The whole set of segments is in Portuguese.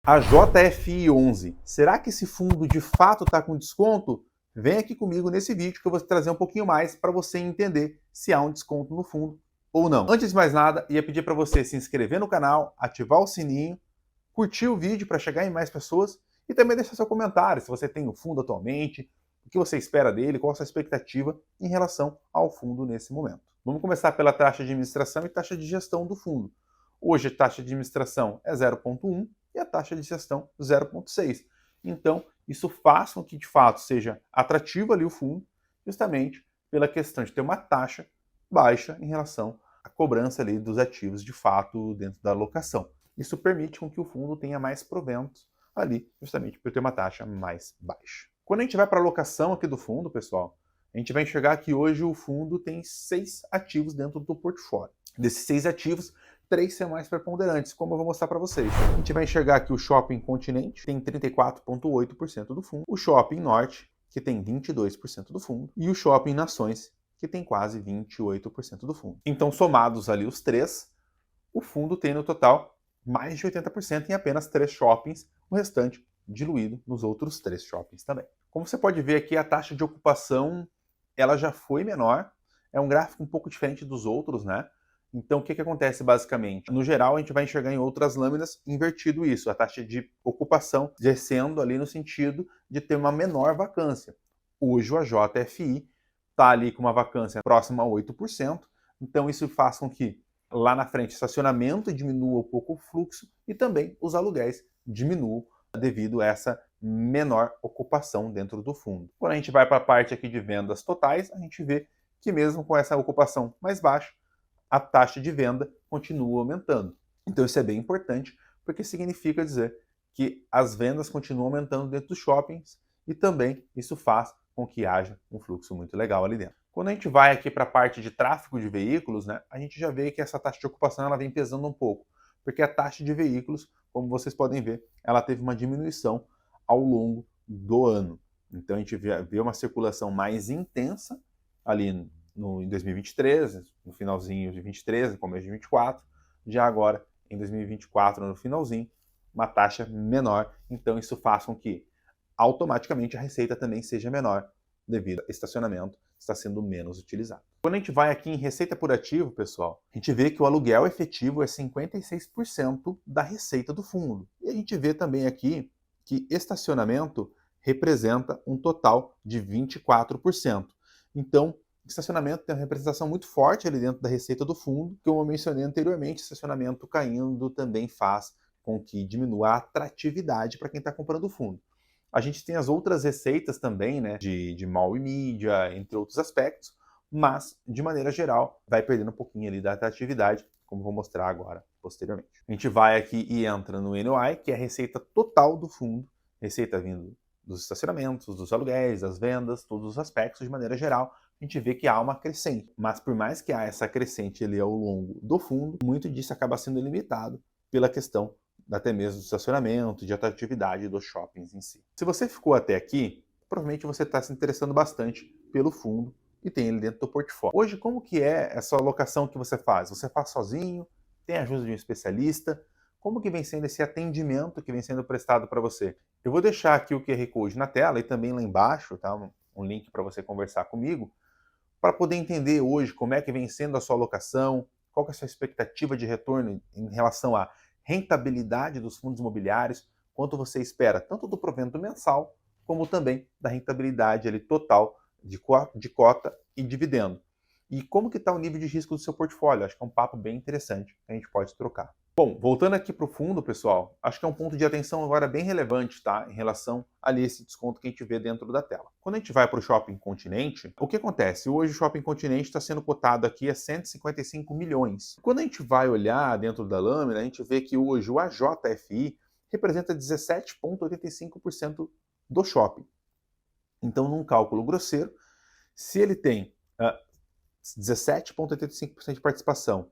A JFI11, será que esse fundo de fato está com desconto? Vem aqui comigo nesse vídeo que eu vou trazer um pouquinho mais para você entender se há um desconto no fundo ou não. Antes de mais nada, ia pedir para você se inscrever no canal, ativar o sininho, curtir o vídeo para chegar em mais pessoas e também deixar seu comentário se você tem o fundo atualmente, o que você espera dele, qual a sua expectativa em relação ao fundo nesse momento. Vamos começar pela taxa de administração e taxa de gestão do fundo. Hoje a taxa de administração é 0,1 e a taxa de gestão 0,6. Então, isso faz com que de fato seja atrativo ali o fundo, justamente pela questão de ter uma taxa baixa em relação à cobrança ali dos ativos de fato dentro da alocação. Isso permite com que o fundo tenha mais proventos ali, justamente por ter uma taxa mais baixa. Quando a gente vai para a alocação aqui do fundo, pessoal, a gente vai enxergar que hoje o fundo tem 6 ativos dentro do portfólio. Desses 6 ativos, 3 são mais preponderantes, como eu vou mostrar para vocês. A gente vai enxergar que o Shopping Continente tem 34,8% do fundo, o Shopping Norte, que tem 22% do fundo, e o Shopping Nações, que tem quase 28% do fundo. Então, somados ali os 3, o fundo tem no total mais de 80% em apenas 3 shoppings, o restante diluído nos outros 3 shoppings também. Como você pode ver aqui, a taxa de ocupação ela já foi menor, é um gráfico um pouco diferente dos outros, né? Então, o que acontece basicamente? No geral, a gente vai enxergar em outras lâminas invertido isso, a taxa de ocupação descendo ali no sentido de ter uma menor vacância. Hoje, o AJFI está ali com uma vacância próxima a 8%, então isso faz com que lá na frente o estacionamento diminua um pouco o fluxo e também os aluguéis diminuam devido a essa menor ocupação dentro do fundo. Quando a gente vai para a parte aqui de vendas totais, a gente vê que mesmo com essa ocupação mais baixa, a taxa de venda continua aumentando. Então isso é bem importante, porque significa dizer que as vendas continuam aumentando dentro dos shoppings e também isso faz com que haja um fluxo muito legal ali dentro. Quando a gente vai aqui para a parte de tráfego de veículos, né, a gente já vê que essa taxa de ocupação ela vem pesando um pouco, porque a taxa de veículos, como vocês podem ver, ela teve uma diminuição ao longo do ano. Então a gente vê uma circulação mais intensa ali em 2023, no finalzinho de 23, no começo de 24, já agora em 2024, no finalzinho, uma taxa menor. Então isso faz com que automaticamente a receita também seja menor, devido ao estacionamento está sendo menos utilizado. Quando a gente vai aqui em receita por ativo, pessoal, a gente vê que o aluguel efetivo é 56% da receita do fundo. E a gente vê também aqui que estacionamento representa um total de 24%. Então, estacionamento tem uma representação muito forte ali dentro da receita do fundo. Como eu mencionei anteriormente, estacionamento caindo também faz com que diminua a atratividade para quem está comprando o fundo. A gente tem as outras receitas também, né, de mall e mídia, entre outros aspectos, mas, de maneira geral, vai perdendo um pouquinho ali da atratividade, como vou mostrar agora, posteriormente. A gente vai aqui e entra no NOI, que é a receita total do fundo, receita vindo dos estacionamentos, dos aluguéis, das vendas, todos os aspectos, de maneira geral, a gente vê que há uma crescente. Mas por mais que há essa crescente ali ao longo do fundo, muito disso acaba sendo limitado pela questão até mesmo do estacionamento, de atratividade dos shoppings em si. Se você ficou até aqui, provavelmente você está se interessando bastante pelo fundo e tem ele dentro do portfólio. Hoje, como que é essa alocação que você faz? Você faz sozinho? Tem a ajuda de um especialista? Como que vem sendo esse atendimento que vem sendo prestado para você? Eu vou deixar aqui o QR Code na tela e também lá embaixo, tá? Um link para você conversar comigo, para poder entender hoje como é que vem sendo a sua alocação, qual que é a sua expectativa de retorno em relação à rentabilidade dos fundos imobiliários, quanto você espera tanto do provento mensal, como também da rentabilidade ali, total de cota e dividendo. E como que está o nível de risco do seu portfólio? Acho que é um papo bem interessante que a gente pode trocar. Bom, voltando aqui para o fundo, pessoal, acho que é um ponto de atenção agora bem relevante, tá? Em relação ali a esse desconto que a gente vê dentro da tela. Quando a gente vai para o Shopping Continente, o que acontece? Hoje o Shopping Continente está sendo cotado aqui a 155 milhões. Quando a gente vai olhar dentro da lâmina, a gente vê que hoje o AJFI representa 17,85% do shopping. Então, num cálculo grosseiro, se ele tem 17,85% de participação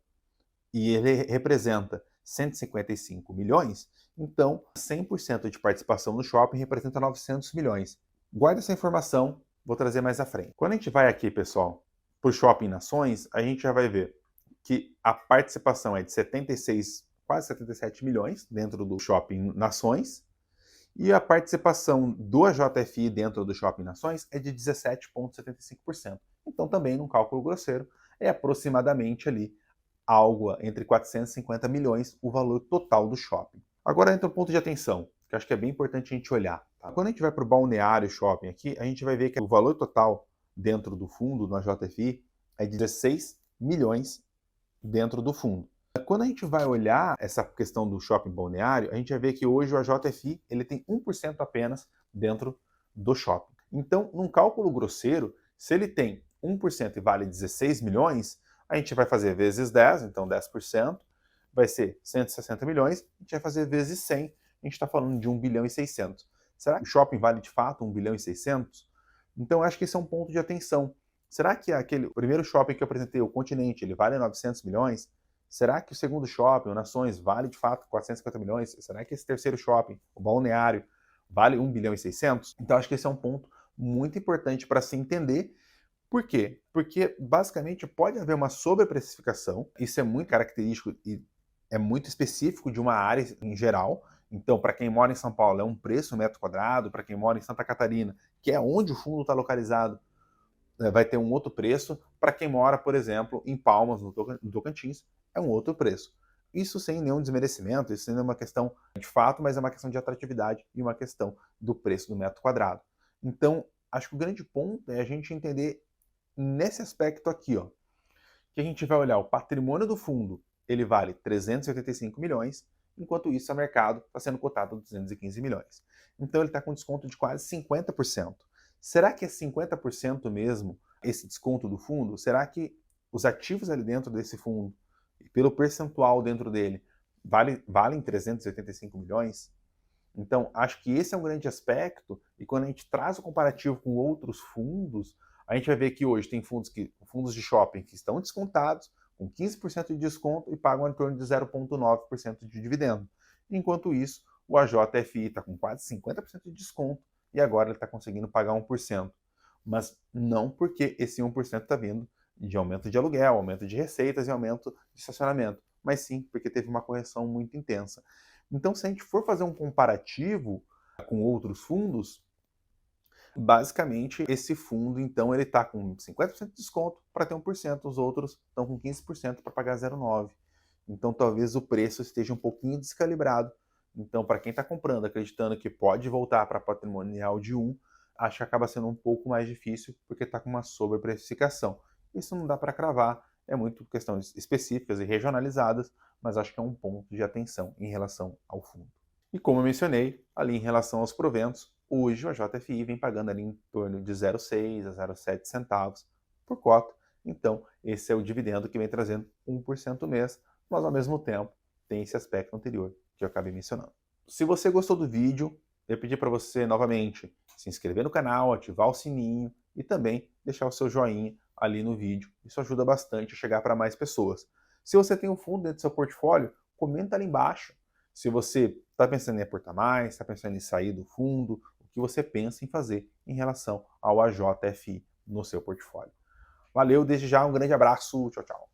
e ele representa 155 milhões, então 100% de participação no shopping representa 900 milhões. Guarda essa informação, vou trazer mais à frente. Quando a gente vai aqui, pessoal, para o Shopping Nações, a gente já vai ver que a participação é de 76 quase 77 milhões dentro do Shopping Nações. E a participação do AJFI dentro do Shopping Nações é de 17,75%. Então, também, num cálculo grosseiro, é aproximadamente ali algo entre 450 milhões o valor total do shopping. Agora entra um ponto de atenção, que acho que é bem importante a gente olhar. Tá? Quando a gente vai para o balneário shopping aqui, a gente vai ver que o valor total dentro do fundo, no AJFI, é de 16 milhões dentro do fundo. Quando a gente vai olhar essa questão do shopping balneário, a gente vai ver que hoje o AJFI ele tem 1% apenas dentro do shopping. Então, num cálculo grosseiro, se ele tem 1% e vale 16 milhões, a gente vai fazer vezes 10, então 10%, vai ser 160 milhões, a gente vai fazer vezes 100, a gente está falando de 1 bilhão e 600. Será que o shopping vale de fato 1 bilhão e 600? Então, acho que esse é um ponto de atenção. Será que o primeiro shopping que eu apresentei, o Continente, ele vale 900 milhões? Será que o segundo shopping, o Nações, vale de fato 450 milhões? Será que esse terceiro shopping, o Balneário, vale 1 bilhão e 600? Então, acho que esse é um ponto muito importante para se entender. Por quê? Porque, basicamente, pode haver uma sobreprecificação. Isso é muito característico e é muito específico de uma área em geral. Então, para quem mora em São Paulo, é um preço metro quadrado. Para quem mora em Santa Catarina, que é onde o fundo está localizado, vai ter um outro preço. Para quem mora, por exemplo, em Palmas, no Tocantins, é um outro preço. Isso sem nenhum desmerecimento, isso não é uma questão de fato, mas é uma questão de atratividade e uma questão do preço do metro quadrado. Então, acho que o grande ponto é a gente entender nesse aspecto aqui, ó, que a gente vai olhar o patrimônio do fundo, ele vale 385 milhões, enquanto isso o mercado está sendo cotado a 215 milhões. Então ele está com desconto de quase 50%. Será que é 50% mesmo esse desconto do fundo? Será que os ativos ali dentro desse fundo, pelo percentual dentro dele, valem 385 milhões? Então, acho que esse é um grande aspecto, e quando a gente traz o comparativo com outros fundos, a gente vai ver que hoje tem fundos de shopping que estão descontados, com 15% de desconto e pagam em torno de 0,9% de dividendo. Enquanto isso, o AJFI está com quase 50% de desconto e agora ele está conseguindo pagar 1%. Mas não porque esse 1% está vindo de aumento de aluguel, aumento de receitas e aumento de estacionamento, mas sim porque teve uma correção muito intensa. Então, se a gente for fazer um comparativo com outros fundos, basicamente, esse fundo, então, ele está com 50% de desconto para ter 1%, os outros estão com 15% para pagar 0,9%. Então, talvez o preço esteja um pouquinho descalibrado. Então, para quem está comprando, acreditando que pode voltar para patrimonial de 1, acho que acaba sendo um pouco mais difícil, porque está com uma sobreprecificação. Isso não dá para cravar, é muito questões específicas e regionalizadas, mas acho que é um ponto de atenção em relação ao fundo. E como eu mencionei, ali em relação aos proventos, hoje o JFI vem pagando ali em torno de 0,6 a 0,7 centavos por cota. Então, esse é o dividendo que vem trazendo 1% mês, mas ao mesmo tempo tem esse aspecto anterior que eu acabei mencionando. Se você gostou do vídeo, eu pedi para você novamente se inscrever no canal, ativar o sininho e também deixar o seu joinha ali no vídeo. Isso ajuda bastante a chegar para mais pessoas. Se você tem um fundo dentro do seu portfólio, comenta ali embaixo. Se você está pensando em aportar mais, está pensando em sair do fundo, o que você pensa em fazer em relação ao AJFI no seu portfólio. Valeu, desde já um grande abraço, tchau, tchau.